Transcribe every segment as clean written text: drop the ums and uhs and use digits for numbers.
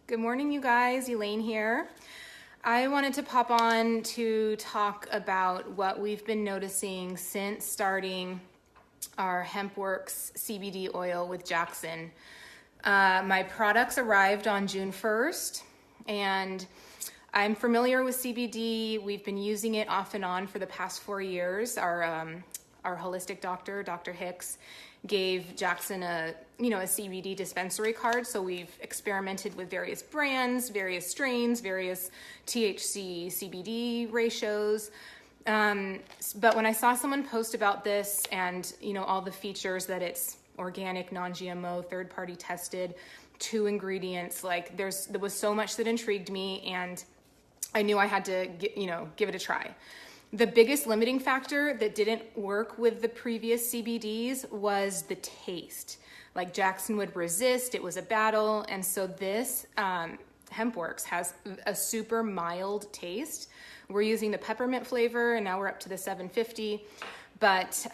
Good morning, you guys. Elaine here. I wanted to pop on to talk about what we've been noticing since starting our HempWorks CBD oil with Jackson. My products arrived on June 1st, and I'm familiar with CBD. We've been using it off and on for the past 4 years. Our holistic doctor, Dr. Hicks, gave Jackson a CBD dispensary card. So we've experimented with various brands, various strains, various THC, CBD ratios. But when I saw someone post about this and, all the features that it's organic, non-GMO, third-party tested, 2 ingredients, there was so much that intrigued me, and I knew I had to give it a try. The biggest limiting factor that didn't work with the previous CBDs was the taste. Jackson would resist, it was a battle, and so this HempWorks has a super mild taste. We're using the peppermint flavor, and now we're up to the 750, but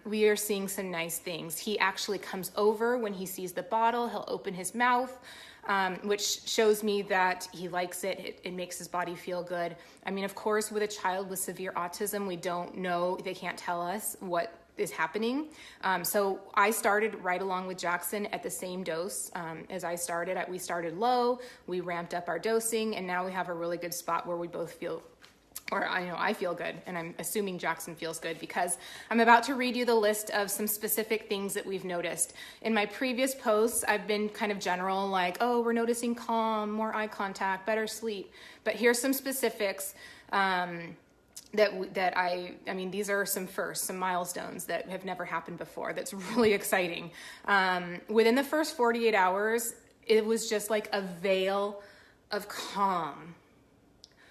we are seeing some nice things. He actually comes over when he sees the bottle, he'll open his mouth, which shows me that he likes it. It makes his body feel good. I mean, of course, with a child with severe autism, we don't know, they can't tell us what is happening. So I started right along with Jackson at the same dose as I started. We started low, we ramped up our dosing, and now we have a really good spot where we both feel, or I feel good, and I'm assuming Jackson feels good, because I'm about to read you the list of some specific things that we've noticed. In my previous posts, I've been kind of general, we're noticing calm, more eye contact, better sleep. But here's some specifics these are some milestones that have never happened before. That's really exciting. Within the first 48 hours, it was just like a veil of calm.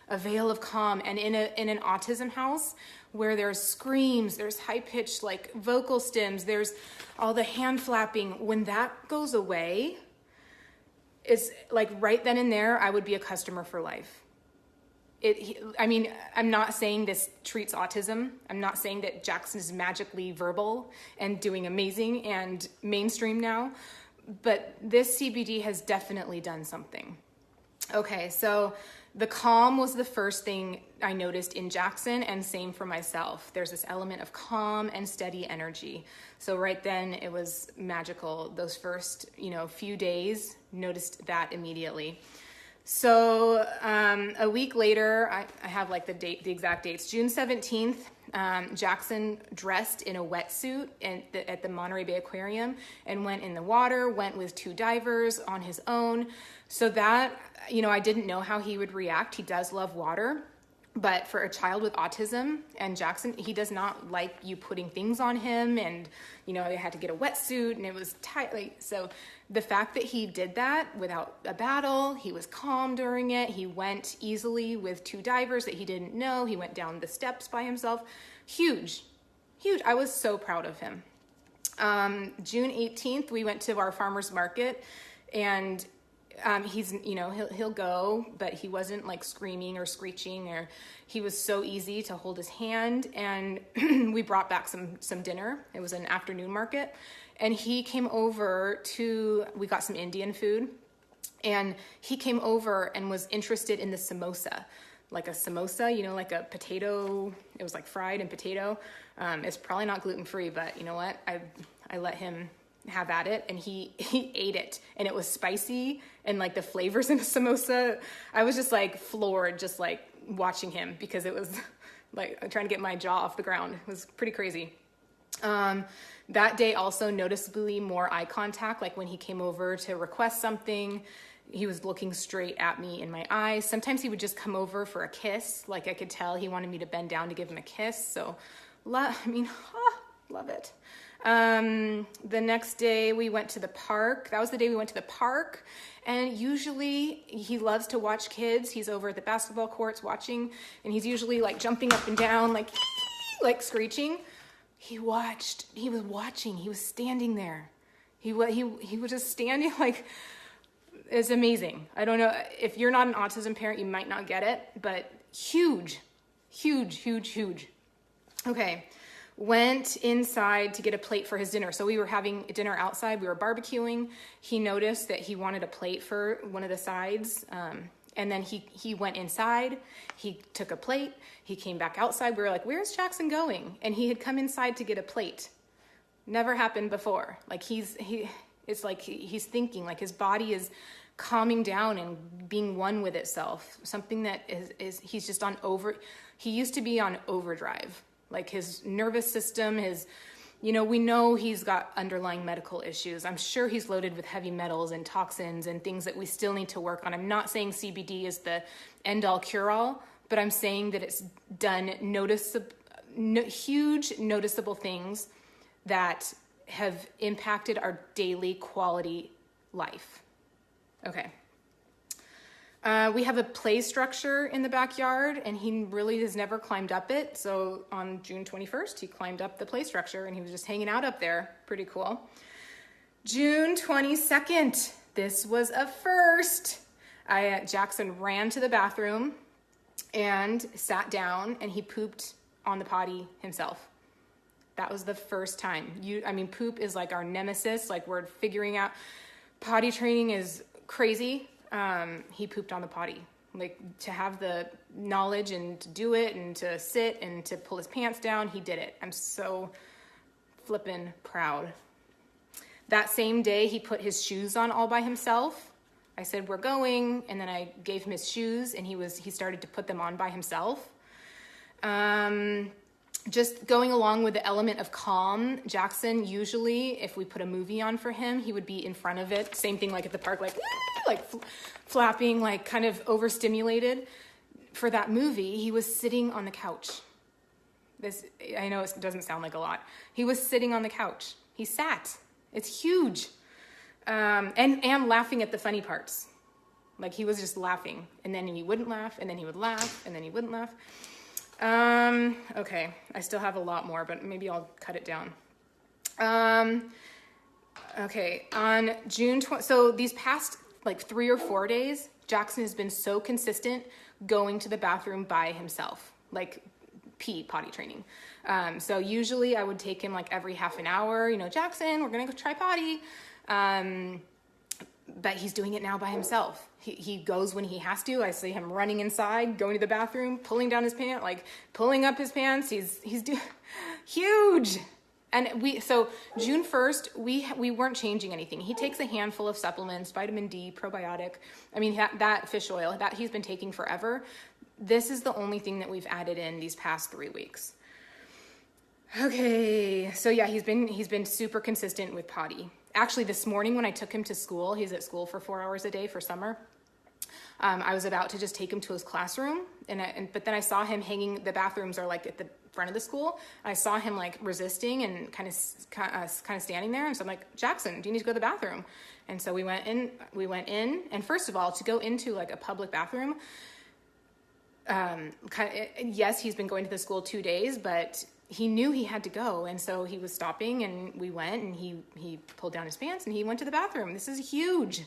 A veil of calm. And in an autism house where there's screams, there's high-pitched vocal stems, there's all the hand flapping, when that goes away, it's right then and there, I would be a customer for life. I'm not saying this treats autism. I'm not saying that Jackson is magically verbal and doing amazing and mainstream now, but this CBD has definitely done something. Okay, so the calm was the first thing I noticed in Jackson, and same for myself. There's this element of calm and steady energy. So right then it was magical. Those first, few days, noticed that immediately. So a week later, I have the exact dates. June 17th, Jackson dressed in a wetsuit at the Monterey Bay Aquarium and went in the water, went with 2 divers on his own. So that, I didn't know how he would react. He does love water, but for a child with autism, and Jackson, he does not like you putting things on him, and, they had to get a wetsuit and it was tight. So the fact that he did that without a battle, he was calm during it. He went easily with 2 divers that he didn't know. He went down the steps by himself. Huge. I was so proud of him. June 18th, we went to our farmer's market, and he's, he'll go, but he wasn't screaming or screeching, or he was so easy to hold his hand. And we brought back some dinner. It was an afternoon market, and he came over we got some Indian food, and he came over and was interested in the samosa, like a samosa, like a potato. It was fried and potato. It's probably not gluten-free, but you know what? I let him have at it, and he ate it, and it was spicy, and the flavors in the samosa, I was just floored, just watching him, because it was trying to get my jaw off the ground. It was pretty crazy. That day also noticeably more eye contact, when he came over to request something, he was looking straight at me in my eyes. Sometimes he would just come over for a kiss, I could tell he wanted me to bend down to give him a kiss. So love it. The next day we went to the park. That was the day we went to the park. And usually he loves to watch kids. He's over at the basketball courts watching, and he's usually jumping up and down, screeching. He was watching. He was standing there. He was just standing it's amazing. I don't know, if you're not an autism parent, you might not get it, but huge. Okay. went inside to get a plate for his dinner. So we were having dinner outside. We were barbecuing. He noticed that he wanted a plate for one of the sides. And then he went inside. He took a plate. He came back outside. We were like, where's Jackson going? And he had come inside to get a plate. Never happened before. Like it's like he's thinking, like his body is calming down and being one with itself. Something that he's just he used to be on overdrive. Like his nervous system, we know he's got underlying medical issues. I'm sure he's loaded with heavy metals and toxins and things that we still need to work on. I'm not saying CBD is the end-all cure-all, but I'm saying that it's done huge noticeable things that have impacted our daily quality life. Okay. We have a play structure in the backyard, and he really has never climbed up it. So on June 21st, he climbed up the play structure, and he was just hanging out up there. Pretty cool. June 22nd, this was a first. Jackson ran to the bathroom and sat down, and he pooped on the potty himself. That was the first time. Poop is like our nemesis. Like, we're figuring out potty training is crazy. He pooped on the potty. Like, to have the knowledge and to do it and to sit and to pull his pants down, he did it. I'm so flippin' proud. That same day, he put his shoes on all by himself. I said, we're going, and then I gave him his shoes, and he started to put them on by himself. Just going along with the element of calm, Jackson, usually, if we put a movie on for him, he would be in front of it. Same thing like at the park, like flapping, like kind of overstimulated. For that movie, he was sitting on the couch. I know it doesn't sound like a lot. He was sitting on the couch. He sat. It's huge. And laughing at the funny parts. Like, he was just laughing. And then he wouldn't laugh, and then he would laugh, and then he wouldn't laugh. Okay, I still have a lot more, but maybe I'll cut it down. Okay, on June 20, so these past like 3 or 4 days, Jackson has been so consistent going to the bathroom by himself, like potty training. So usually I would take him like every half an hour, Jackson, we're gonna go try potty. But he's doing it now by himself. He goes when he has to. I see him running inside, going to the bathroom, pulling down his pants, like pulling up his pants. He's huge. And so June 1st, we weren't changing anything. He takes a handful of supplements, vitamin D, probiotic. That fish oil that he's been taking forever. This is the only thing that we've added in these past 3 weeks. Okay, so yeah, he's been super consistent with potty. Actually, this morning when I took him to school, he's at school for 4 hours a day for summer. I was about to just take him to his classroom, but then I saw him hanging. The bathrooms are like at the front of the school. I saw him like resisting and kind of standing there, and so I'm like, Jackson, do you need to go to the bathroom? And so we went in, and first of all, to go into like a public bathroom, yes, he's been going to the school 2 days, but he knew he had to go, and so he was stopping, and we went, and he pulled down his pants, and he went to the bathroom. This is huge.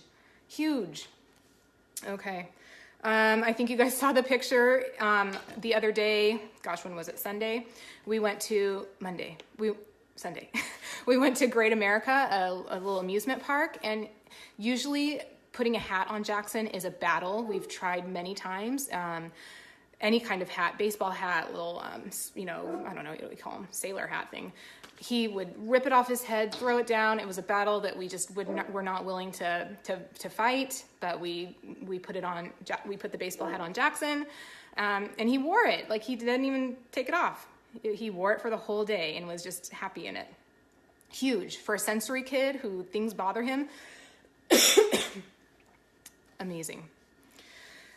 Okay. I think you guys saw the picture the other day. Gosh, when was it? Sunday? We went to Sunday. We went to Great America, a little amusement park, and usually putting a hat on Jackson is a battle. We've tried many times. Any kind of hat, baseball hat, little, I don't know what we call them, sailor hat thing. He would rip it off his head, throw it down. It was a battle that we just were not willing to fight, but we put it on. We put the baseball hat on Jackson, and he wore it. Like, he didn't even take it off. He wore it for the whole day and was just happy in it. Huge for a sensory kid who things bother him. Amazing.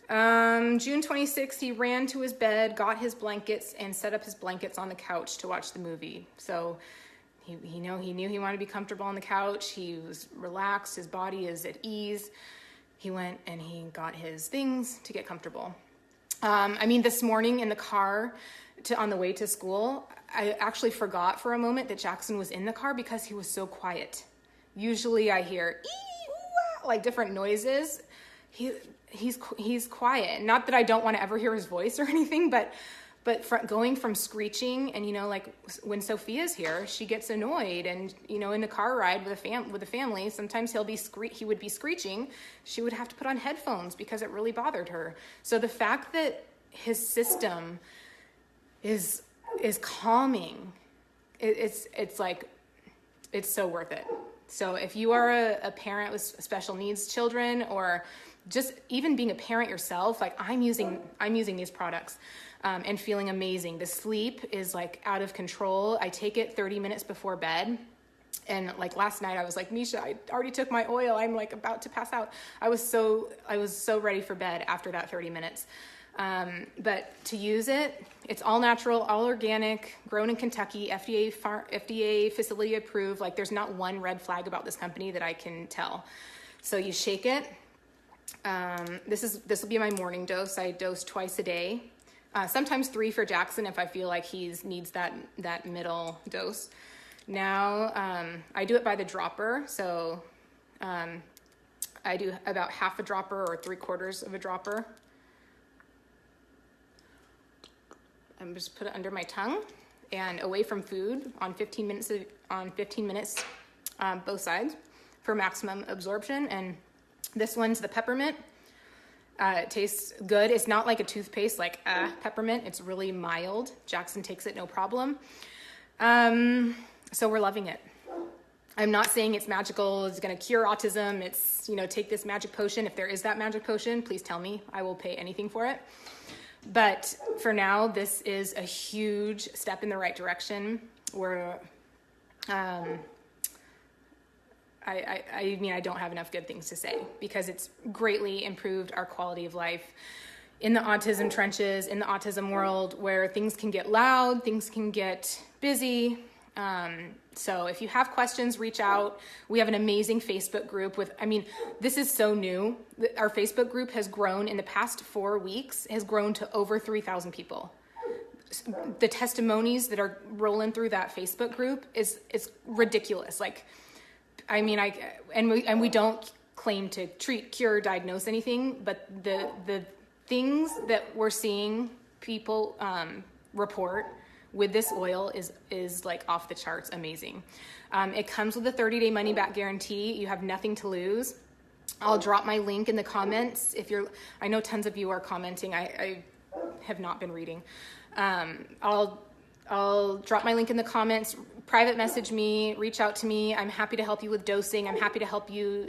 June 26th, he ran to his bed, got his blankets, and set up his blankets on the couch to watch the movie. So he knew he wanted to be comfortable on the couch. He was relaxed. His body is at ease. He went and he got his things to get comfortable. This morning in the car on the way to school, I actually forgot for a moment that Jackson was in the car because he was so quiet. Usually I hear like different noises. He's quiet. Not that I don't want to ever hear his voice or anything, but But going from screeching, and, you know, like when Sophia's here, she gets annoyed, and, you know, in a car ride with the family, sometimes he would be screeching. She would have to put on headphones because it really bothered her. So the fact that his system is calming, it's like, it's so worth it. So if you are a parent with special needs children, or just even being a parent yourself, like I'm using these products and feeling amazing. The sleep is like out of control. I take it 30 minutes before bed. And like last night I was like, Misha, I already took my oil. I'm like about to pass out. I was so ready for bed after that 30 minutes. But to use it, it's all natural, all organic, grown in Kentucky, FDA facility approved. Like there's not one red flag about this company that I can tell. So you shake it. This will be my morning dose. I dose twice a day. Sometimes 3 for Jackson if I feel like he needs that middle dose. Now, I do it by the dropper. So, I do about half a dropper or 3/4 of a dropper. I'm just put it under my tongue and away from food on 15 minutes, both sides for maximum absorption. And this one's the peppermint. It tastes good. It's not like a toothpaste, like peppermint. It's really mild. Jackson takes it no problem. So we're loving it. I'm not saying it's magical. It's going to cure autism. It's, you know, take this magic potion. If there is that magic potion, please tell me. I will pay anything for it. But for now, this is a huge step in the right direction. We're, I mean, I don't have enough good things to say because it's greatly improved our quality of life in the autism trenches, in the autism world, where things can get loud, things can get busy. So if you have questions, reach out. We have an amazing Facebook group this is so new. Our Facebook group has grown in the past 4 weeks, has grown to over 3,000 people. The testimonies that are rolling through that Facebook group is ridiculous. Like, I mean, we don't claim to treat, cure, diagnose anything, but the things that we're seeing people report with this oil is like off the charts amazing. It comes with a 30-day money back guarantee. You have nothing to lose. I'll drop my link in the comments. I know tons of you are commenting. I have not been reading. I'll drop my link in the comments, private message me, reach out to me. I'm happy to help you with dosing. I'm happy to help you,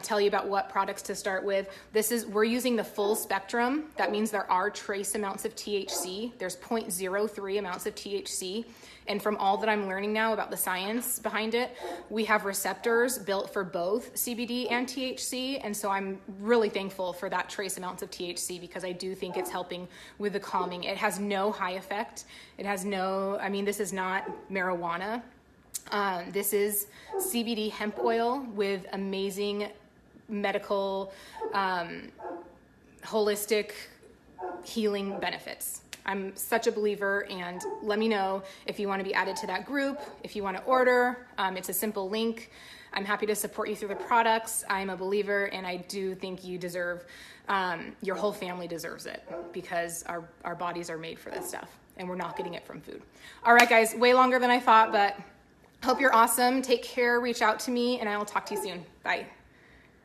tell you about what products to start with. We're using the full spectrum. That means there are trace amounts of THC. There's 0.03 amounts of THC. And from all that I'm learning now about the science behind it, we have receptors built for both CBD and THC. And so I'm really thankful for that trace amounts of THC because I do think it's helping with the calming. It has no high effect. This is not marijuana. This is CBD hemp oil with amazing medical, holistic healing benefits. I'm such a believer, and let me know if you want to be added to that group, if you want to order. It's a simple link. I'm happy to support you through the products. I'm a believer, and I do think you deserve, your whole family deserves it because our bodies are made for this stuff, and we're not getting it from food. All right, guys, way longer than I thought, but hope you're awesome. Take care, reach out to me, and I will talk to you soon. Bye.